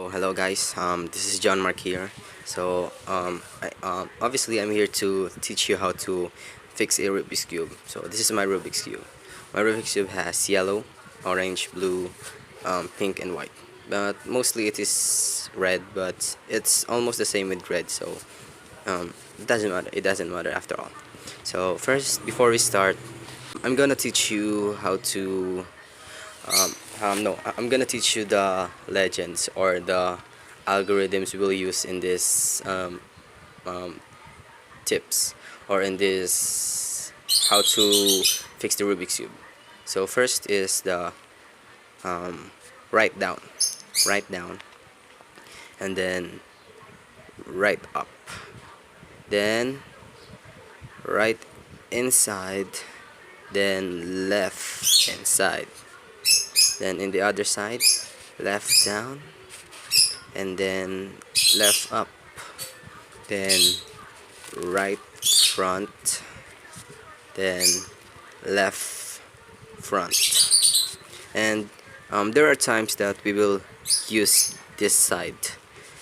Oh, hello guys. This is John Mark here. Obviously I'm here to teach you how to fix a Rubik's cube. So this is my Rubik's cube. My Rubik's cube has yellow, orange, blue, pink, and white. But mostly it is red, but it's almost the same with red. So it doesn't matter. It doesn't matter after all. So first, before we start, I'm gonna teach you how to no, I'm gonna teach you the legends or the algorithms we'll use in this um, tips or in this how to fix the Rubik's cube. So first is the um, write down, write down, and then write up, then right inside, then left inside, then in the other side, left down, and then left up, then right front, then left front. And there are times that we will use this side,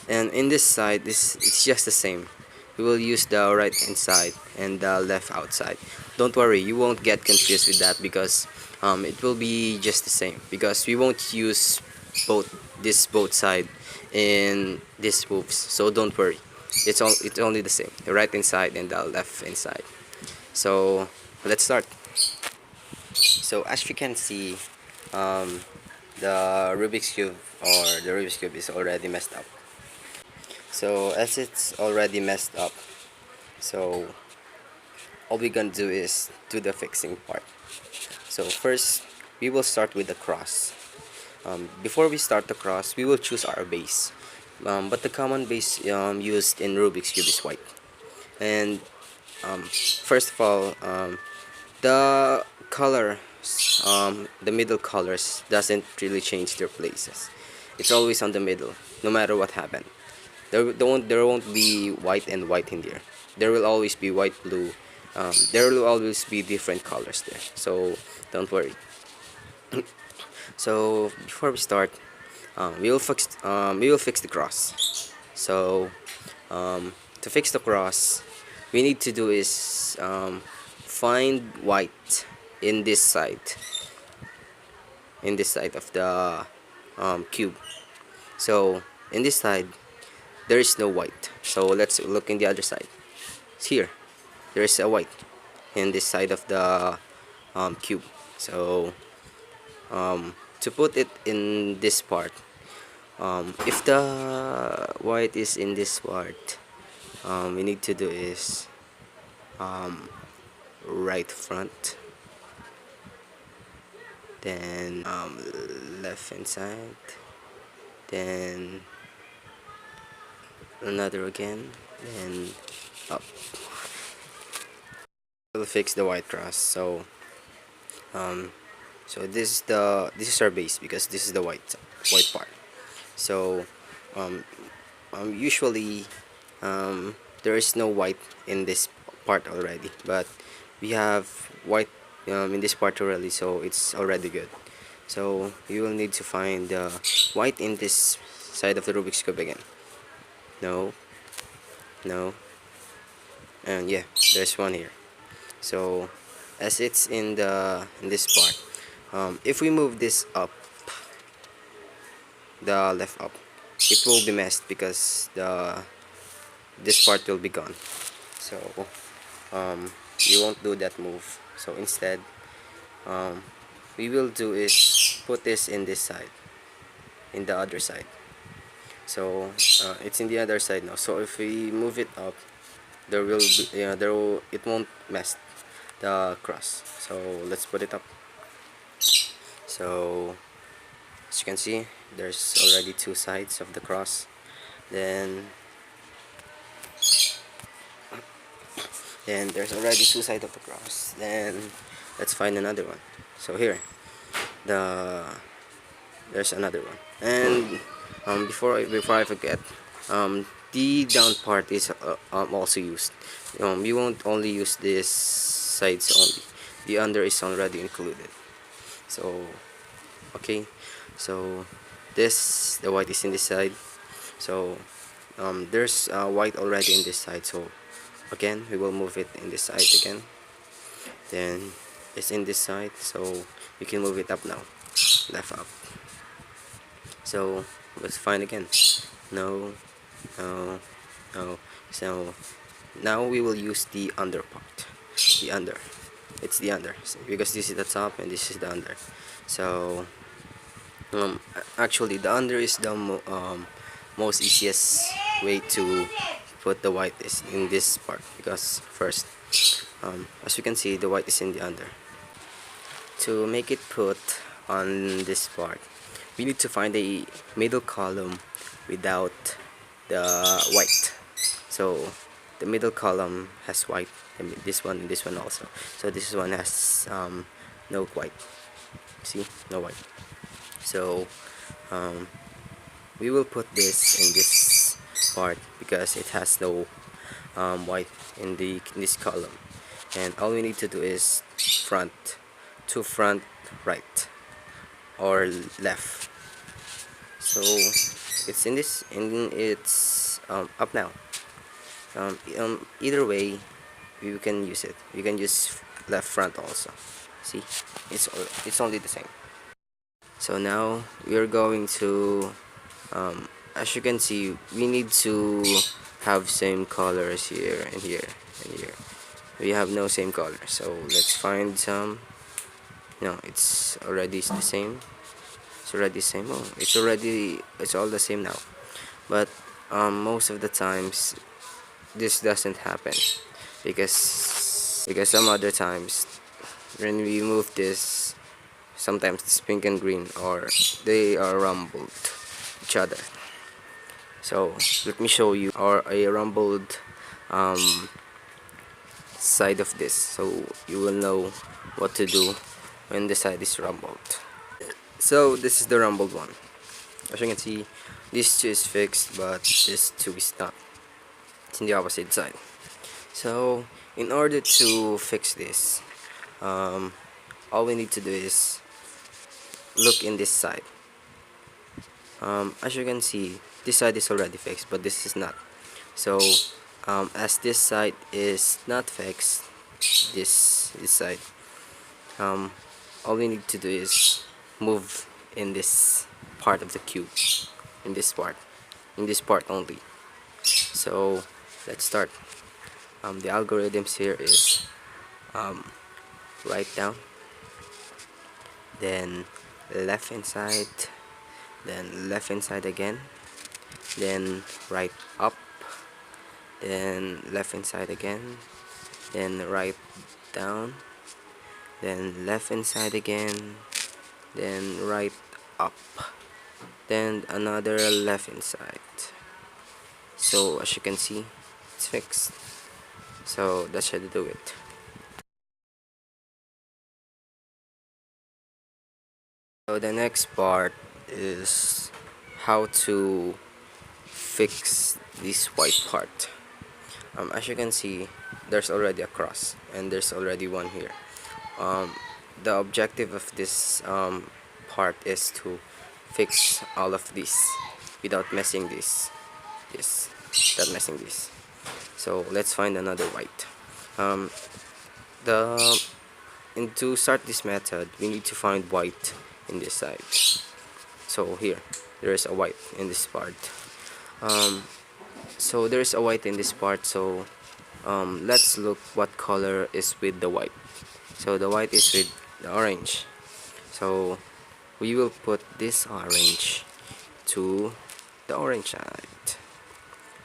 and in this side it's just the same. We will use the right inside and the left outside. Don't worry, you won't get confused with that because it will be just the same, because we won't use both side in these moves. So don't worry, it's only the same, the right inside and the left inside. So let's start. So as you can see, the Rubik's cube is already messed up. So as it's already messed up, so all we're gonna do is do the fixing part. So first, we will start with the cross. Before we start the cross, we will choose our base. But the common base used in Rubik's cube is white. And first of all, the color, the middle colors doesn't really change their places. It's always on the middle, no matter what happened. There won't be white and white in there. There will always be white, blue. There will always be different colors there. So don't worry. So before we start, we will fix the cross. So to fix the cross, we need to do is find white in this side, of the cube. So in this side there is no white, so let's look in the other side. Here there is a white in this side of the cube. So to put it in this part, if the white is in this part, we need to do is right front, then left inside, then another again, then up. We'll fix the white cross. So this is our base, because this is the white part. So usually there is no white in this part already, but we have white in this part already, so it's already good. So you will need to find the white in this side of the Rubik's cube again. No, no, and yeah, there's one here. So as it's in this part, if we move this up, the left up, it will be messed because this part will be gone. So you won't do that move. So instead, we will do is put this in this side, in the other side. So it's in the other side now. So if we move it up, there will be it won't mess the cross. So let's put it up. So as you can see, there's already two sides of the cross. Then there's already two sides of the cross. Then let's find another one. So here, there's another one. And before I forget, the down part is also used. We won't only use this sides only. The under is already included. So okay, so the white is in this side, So there's white already in this side, so again we will move it in this side again. Then it's in this side, so we can move it up now, left up. So let's find again. No, no, no. So now we will use the under part. The under. It's the under because this is the top and this is the under. So actually the under is the most easiest way to put the white is in this part, because first as you can see, the white is in the under. To make it put on this part, we need to find a middle column without the white. So the middle column has white, and this one and this one also. So this one has no white. See, no white. So we will put this in this part because it has no white in this column, and all we need to do is front to front right or left. So it's in this, and it's up now. Either way you can use it. You can use left front also. See, it's only the same. So now we are going to as you can see, we need to have same colors here and here and here. We have no same color, so let's find some. No, it's already the same. It's already the same. Oh, it's all the same now. But most of the times this doesn't happen because some other times when we move this, sometimes it's pink and green, or they are rumbled each other. So let me show you a rumbled side of this, so you will know what to do when the side is rumbled. So this is the rumbled one. As you can see, this two is fixed, but this two is not. It's in the opposite side. So in order to fix this, all we need to do is look in this side. As you can see, this side is already fixed, but this is not. So as this side is not fixed, this side, all we need to do is move in this part of the cube, in this part only. So let's start. The algorithms here is right down, then left inside, then left inside again, then right up, then left inside again, then right down, then left inside again, then right up, then another left inside. So as you can see, it's fixed. So that's how to do it. So the next part is how to fix this white part. As you can see, there's already a cross and there's already one here. The objective of this part is to fix all of this without messing this without messing this. So let's find another white. To start this method, we need to find white in this side. So here there is a white in this part. So there's a white in this part, so let's look what color is with the white. So the white is with the orange, so we will put this orange to the orange side.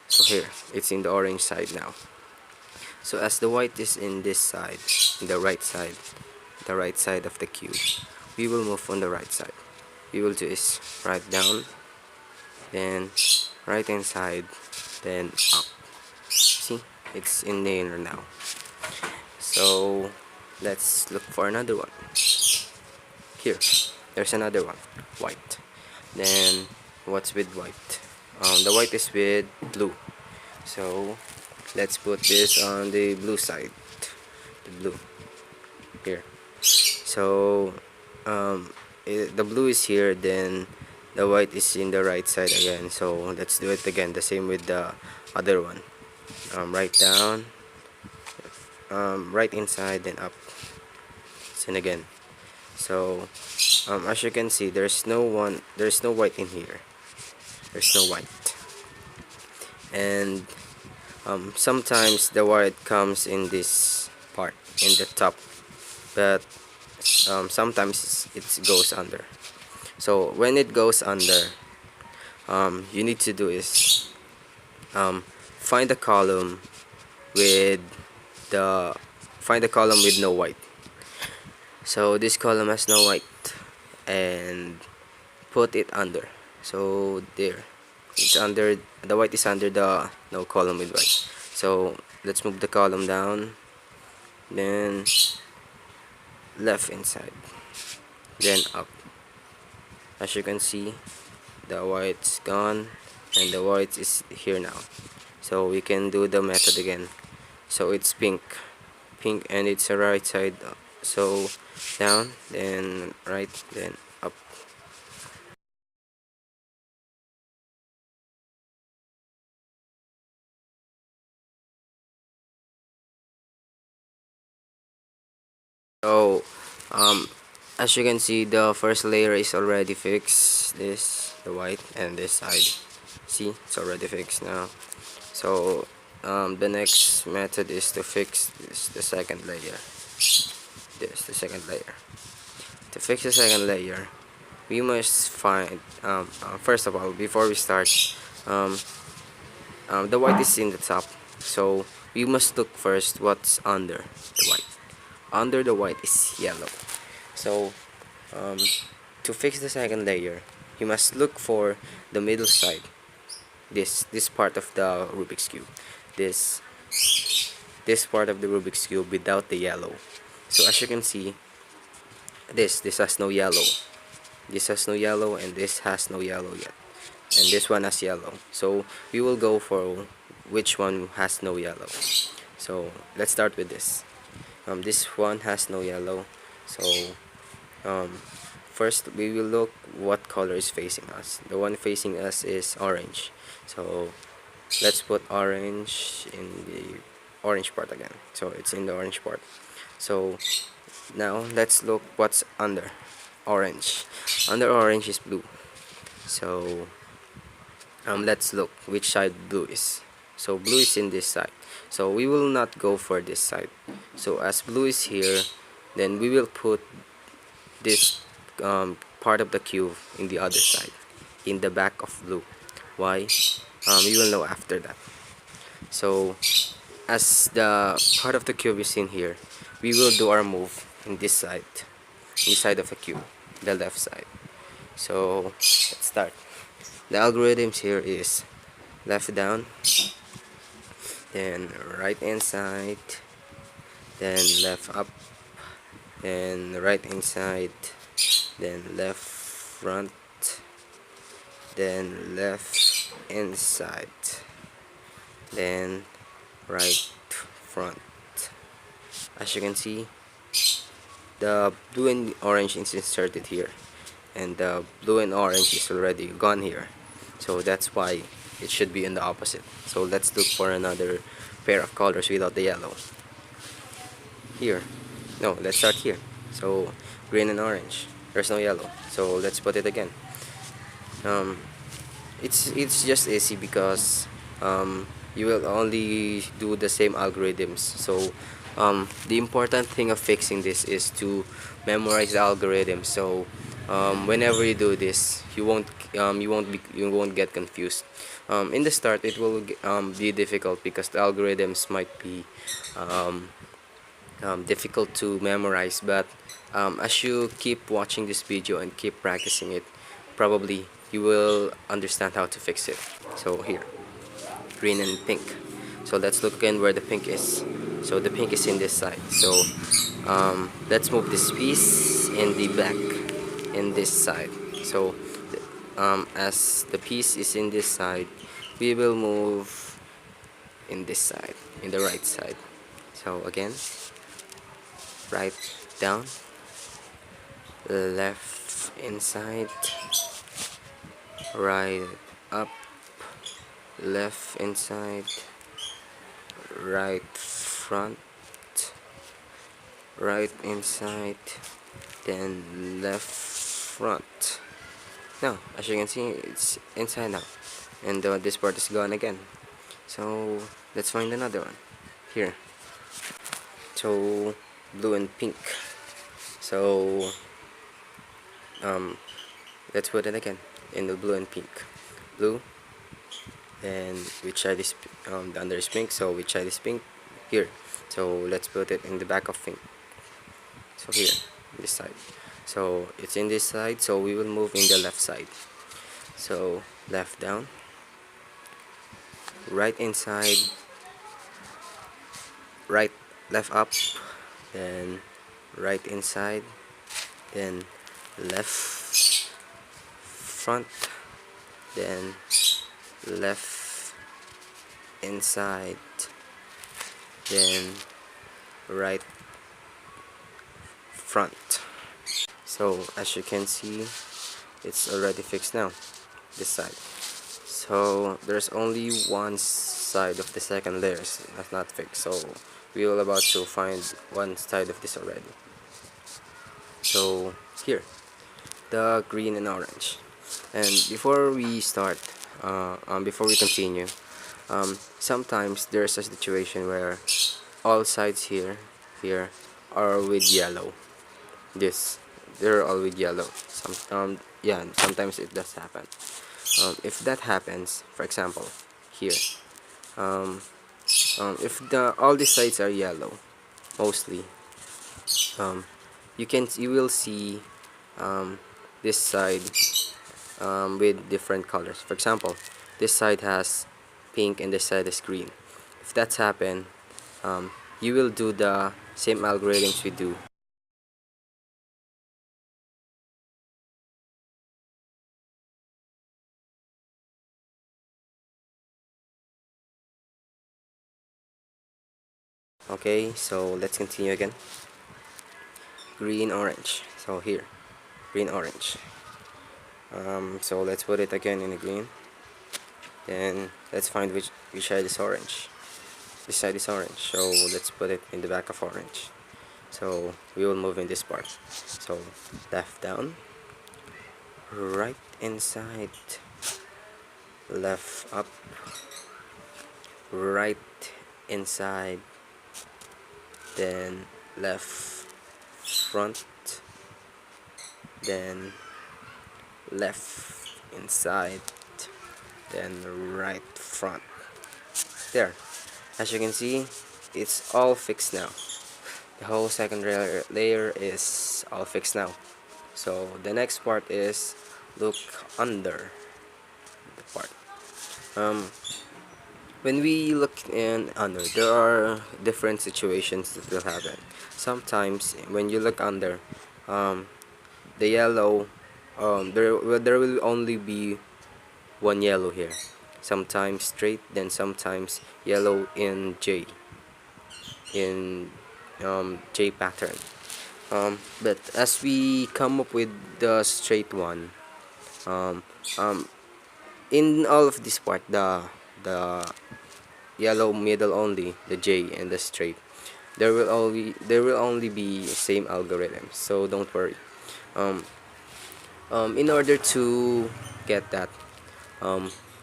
So here it's in the orange side now. So as the white is in this side, in the right side of the cube, we will move on the right side. We will do is right down, then right inside, then up. See, it's in there now. So let's look for another one. Here there's another one, white. Then what's with white? The white is with blue, so let's put this on the blue side, the blue here. So the blue is here, then the white is in the right side again. So let's do it again, the same with the other one. Right down, right inside, then up, and again. So as you can see, there's no white in here. There's no white, and sometimes the white comes in this part, in the top, but sometimes it goes under. So when it goes under, you need to do is um, find a column with the find a column with no white. So this column has no white, and put it under. So there, it's under, the white is under the no column with white. So let's move the column down, then left inside, then up. As you can see, the white's gone and the white is here now. So we can do the method again. So it's pink, and it's the right side. So down, then right, then up. So as you can see, the first layer is already fixed. This, the white, and this side. See, it's already fixed now. So the next method is to fix this, the second layer. This, the second layer. To fix the second layer, we must find, first of all, before we start, um, the white is in the top. So we must look first what's under the white. Under the white is yellow. So um, to fix the second layer, you must look for the middle side. This part of the Rubik's Cube. This this part of the Rubik's Cube without the yellow. So as you can see, this has no yellow. This has no yellow, and this has no yellow yet. And this one has yellow. So we will go for which one has no yellow. So let's start with this. This one has no yellow. So first we will look what color is facing us. The one facing us is orange. So let's put orange in the orange part again. So it's in the orange part. So now let's look what's under orange. Under orange is blue. So let's look which side blue is. So blue is in this side. So we will not go for this side. So as blue is here, then we will put this part of the cube in the other side, in the back of blue. Why? You will know after that. So as the part of the cube is in here, we will do our move in this side of the cube, the left side. So let's start. The algorithms here is left down, then right inside, then left up, then right inside, then left front, then left inside, then right front. As you can see, the blue and orange is inserted here, and the blue and orange is already gone here. So that's why it should be in the opposite. So let's look for another pair of colors without the yellow. Here. No, let's start here. So green and orange. There's no yellow. So let's put it again. It's just easy because you will only do the same algorithms. So the important thing of fixing this is to memorize the algorithm. So whenever you do this, you won't get confused. In the start, it will be difficult because the algorithms might be difficult to memorize, but as you keep watching this video and keep practicing it, probably you will understand how to fix it. So here, green and pink. So let's look again where the pink is. So the pink is in this side. So let's move this piece in the back, in this side. So as the piece is in this side, we will move in this side, in the right side. So again, right down, left inside, right up, left inside, right front, right inside, then left front. Now, as you can see, it's inside now, and this part is gone again. So let's find another one here. So blue and pink. So let's put it again in the blue and pink. Blue, and which side is the under is pink, so which side is pink? Here. So let's put it in the back of pink. So here, this side. So it's in this side, so we will move in the left side. So left down, right inside, right, left up, then right inside, then left front, then left inside, then right front. So as you can see, it's already fixed now, this side. So there's only one side of the second layer that's not fixed, so we are about to find one side of this already. So here, the green and orange. And before we start, before we continue, sometimes there's a situation where all sides here are with yellow. They're all with yellow. Yeah, sometimes it does happen. If that happens, for example, here, if all the sides are yellow, mostly, you will see this side with different colors. For example, this side has pink and this side is green. If that's happened, you will do the same algorithms we do. Okay, so let's continue again. Green, orange. So here, green, orange. So let's put it again in the green. Then let's find which side is orange. This side is orange, so let's put it in the back of orange. So we will move in this part. So left down, right inside, left up, right inside, then left front, then left inside, then right front. There, as you can see, it's all fixed now. The whole second layer is all fixed now. So the next part is look under the part. When we look in under, there are different situations that will happen. Sometimes when you look under, the yellow, there will only be one yellow here. Sometimes straight, then sometimes yellow in J pattern. But as we come up with the straight one, in all of this part, the yellow middle only, the J and the straight, there will only be same algorithm. So don't worry. In order to get that,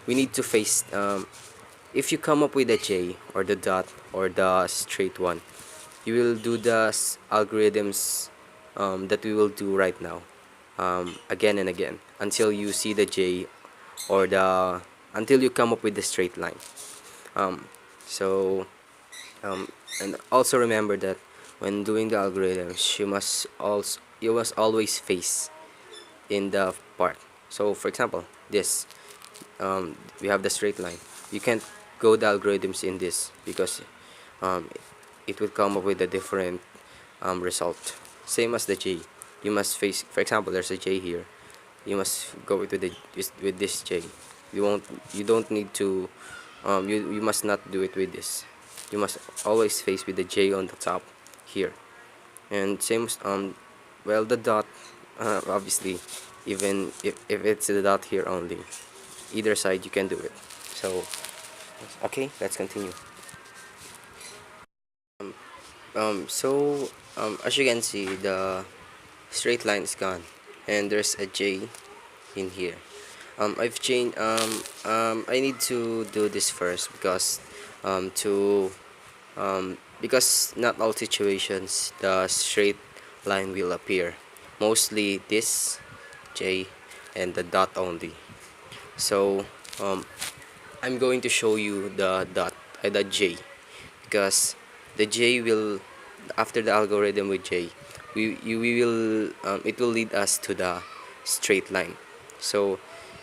we need to face. If you come up with a J or the dot or the straight one, you will do the algorithms that we will do right now, again and again until you see the J or until you come up with the straight line. So and also remember that when doing the algorithms, you must always face in the part. So for example, this, we have the straight line. You can't go the algorithms in this because it will come up with a different result. Same as the J, you must face. For example, there's a J here. You must go with this J. You don't need to. You must not do it with this. You must always face with the J on the top here. And same well, the dot, obviously, even if it's the dot here only, either side you can do it. So okay, let's continue. As you can see, the straight line is gone and there's a J in here. I've changed I need to do this first because to because not all situations the straight line will appear, mostly this J and the dot only. So I'm going to show you the dot, the J, because the J will, after the algorithm with J, we will it will lead us to the straight line. So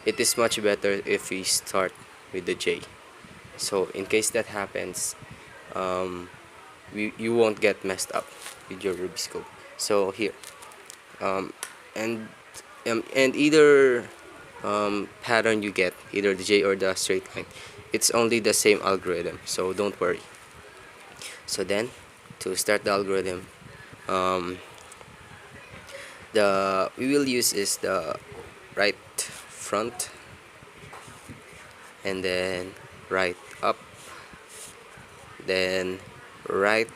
it is much better if we start with the J. So in case that happens, you won't get messed up with your Rubik's Cube. So here, um, and and either pattern you get, either the J or the straight line, it's only the same algorithm, so don't worry. So then, to start the algorithm, um, the we will use is the right front, and then right up, then right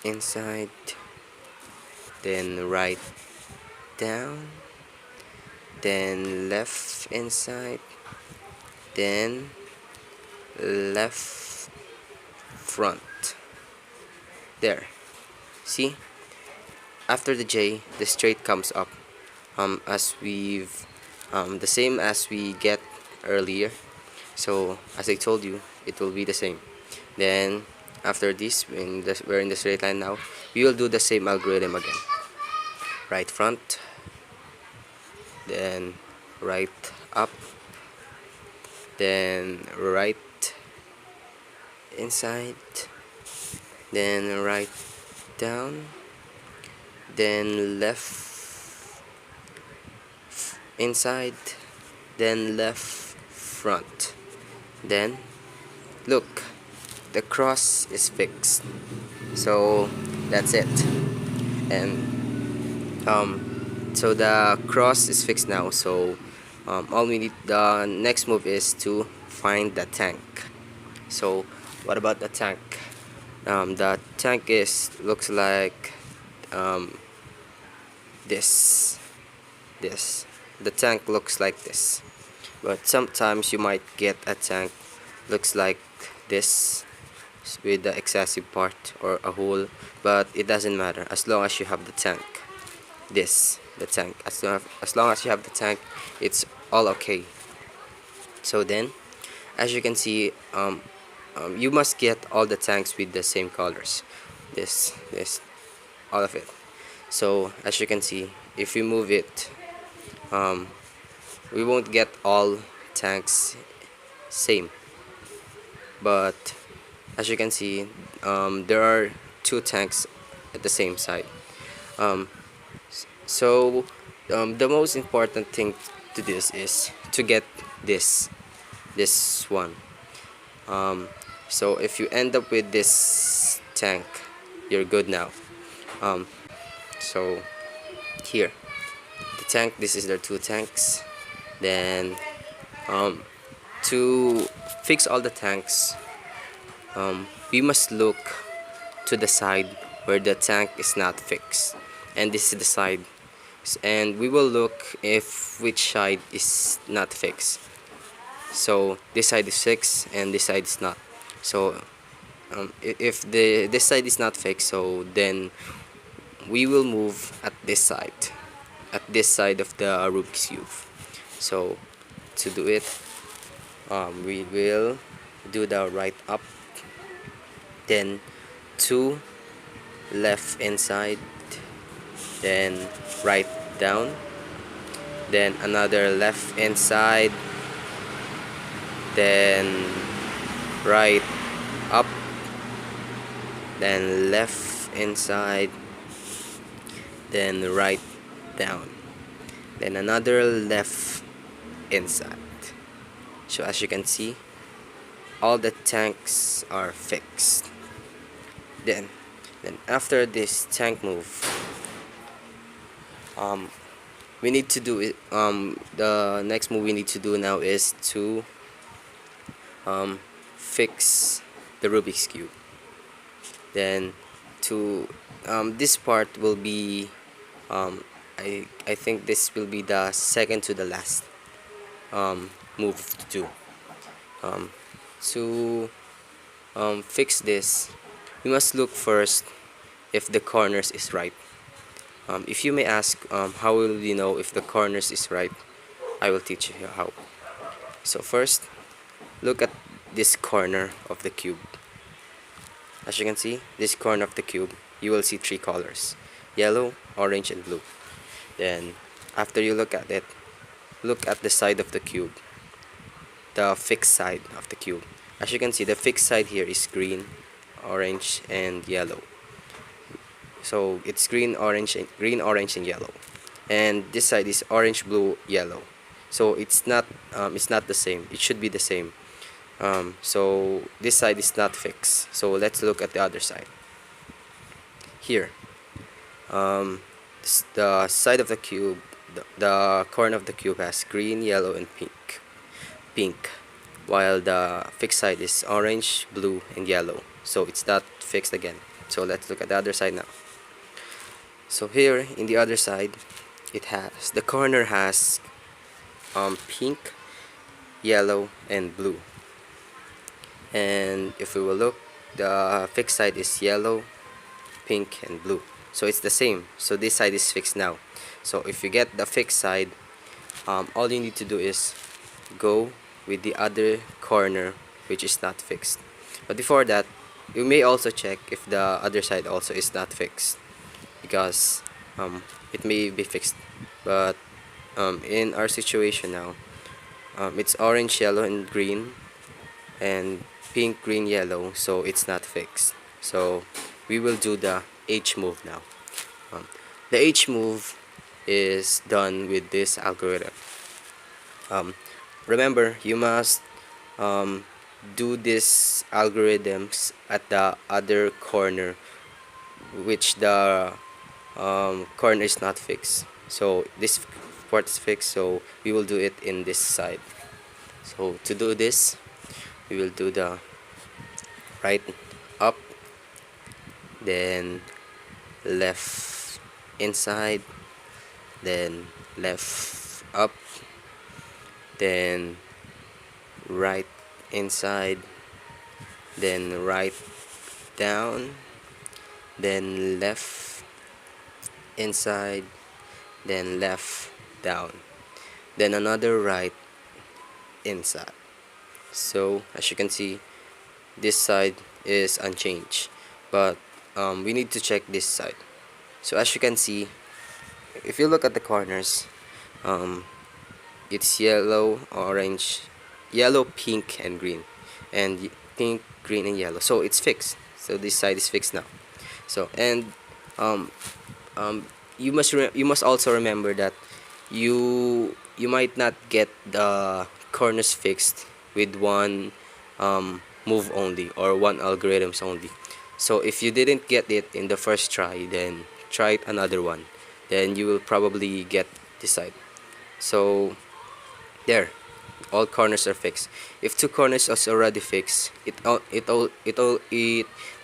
inside, then right down, then left inside, then left front. There, see, after the J the straight comes up, as we've the same as we get earlier. So as I told you, it will be the same. Then after this, we're in the straight line now, we will do the same algorithm again. Right front, then right up, then right inside, then right down, then left inside, then left front. Then look, the cross is fixed. So that's it. And so the cross is fixed now. So all we need, the next move is to find the tank. So what about the tank? The tank looks like this. The tank looks like this, but sometimes you might get a tank looks like this with the excessive part or a hole, but it doesn't matter as long as you have the tank. The tank, as long as you have the tank, it's all okay. So then, as you can see, you must get all the tanks with the same colors, this all of it. So as you can see, if we move it, we won't get all tanks same, but as you can see, there are two tanks at the same side. The most important thing to this is to get this one. So if you end up with this tank, you're good now. So here, the tank, this is their two tanks. Then to fix all the tanks, we must look to the side where the tank is not fixed, and this is the side, and we will look if which side is not fixed. So this side is fixed and this side is not. So if this side is not fixed, so then we will move at this side of the Rubik's Cube. So to do it, we will do the right up, then two left inside, then right down, then another left inside, then right up, then left inside, then right down, then another left inside. So as you can see, all the tanks are fixed. Then after this tank move, we need to do it. The next move we need to do now is to fix the Rubik's cube. Then to this part will be I think this will be the second to the last move to do. Um, to fix this, we must look first if the corners is right. If you may ask, how will you know if the corners is right? I will teach you how. So first, look at this corner of the cube. As you can see, this corner of the cube, you will see three colors: yellow, orange, and blue. Then, after you look at it, look at the side of the cube, the fixed side of the cube. As you can see, the fixed side here is green, orange, and yellow. So it's green, orange, and yellow. And this side is orange, blue, yellow. So it's not the same. It should be the same. So this side is not fixed. So let's look at the other side. Here, the side of the cube, the corner of the cube has green, yellow, and pink, while the fixed side is orange, blue, and yellow. So it's not fixed again. So let's look at the other side now. So here in the other side, the corner has pink, yellow, and blue. And if we will look, the fixed side is yellow, pink, and blue. So it's the same. So this side is fixed now. So if you get the fixed side, all you need to do is go with the other corner which is not fixed. But before that, you may also check if the other side also is not fixed, because it may be fixed. But in our situation now, it's orange, yellow, and green, and pink, green, yellow, so it's not fixed. So we will do the H move now. The H move is done with this algorithm. Remember, you must do these algorithms at the other corner, which the corner is not fixed. So this part is fixed, so we will do it in this side. So to do this, we will do the right up, then left inside, then left up, then right inside, then right down, then left inside, then left down, then another right inside. So as you can see, this side is unchanged, but we need to check this side. So as you can see, if you look at the corners, it's yellow, orange, yellow, pink, and green, and pink, green, and yellow. So it's fixed. So this side is fixed now. So and you must also remember that you might not get the corners fixed with one move only, or one algorithms only. So if you didn't get it in the first try, then try it another one, then you will probably get this side. So there, all corners are fixed. If two corners is already fixed, it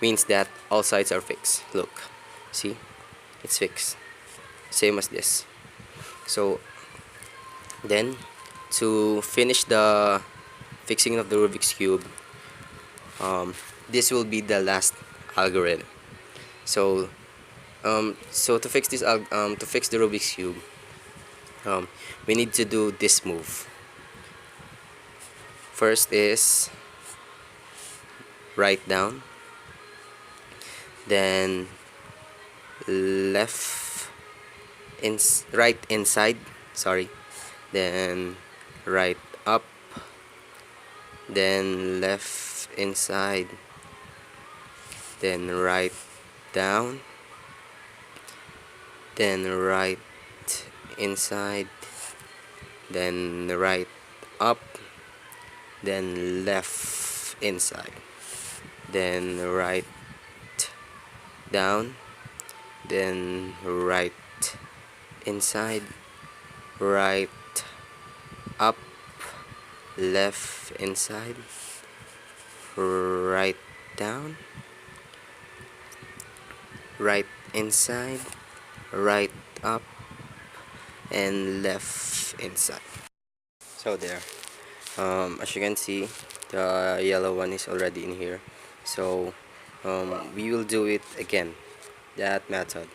means that all sides are fixed. Look, see, it's fixed, same as this. So then, to finish the fixing of the Rubik's cube, this will be the last algorithm. So to fix this to fix the Rubik's cube, we need to do this move. First is right down, then right inside, sorry, then right up, then left inside, then right down, then right inside, then right up, then left inside, then right down, then right inside, right up, left inside, right down, right inside, right up, and left inside. So there, as you can see, the yellow one is already in here. So we will do it again, that method,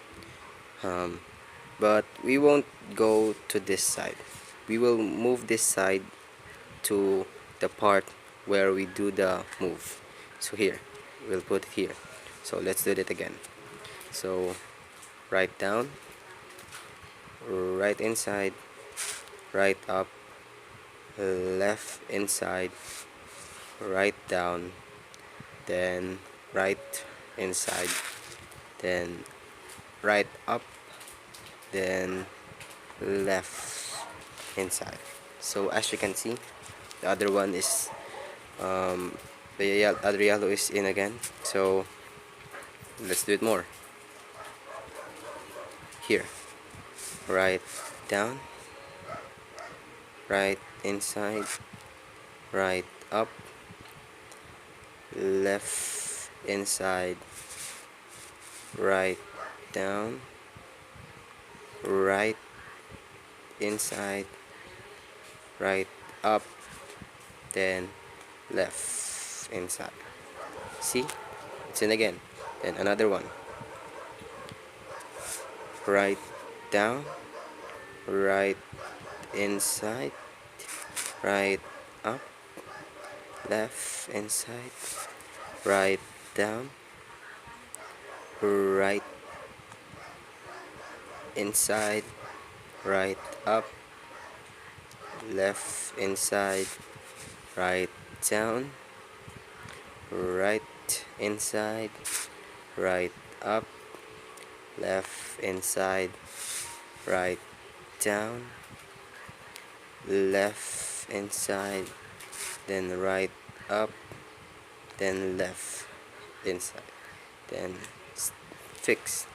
but we won't go to this side. We will move this side to the part where we do the move. So here, we'll put it here. So let's do it again. So right down, right inside, right up, left inside, right down, then right inside, then right up, then left inside. So as you can see, the other one is the other yellow is in again. So let's do it more. Here, right down, right inside, right up, left inside, right down, right inside, right up, then left inside. See, it's in again. Then another one, right down, right inside, right up, left inside, right down, right inside, right up, left inside, right down, right inside, right up, left inside, right down, left inside, then right up, then left inside, then fix.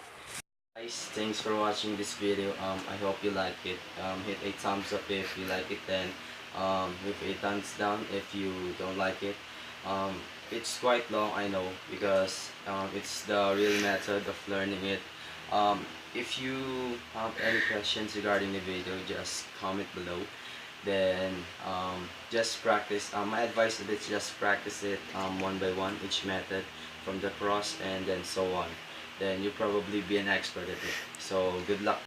Guys, thanks for watching this video. I hope you like it. Hit a thumbs up if you like it, then with a thumbs down if you don't like it. It's quite long, I know, because it's the real method of learning it. If you have any questions regarding the video, just comment below. Then just practice. My advice is just practice it one by one, each method from the cross and then so on. Then you'll probably be an expert at it. So good luck.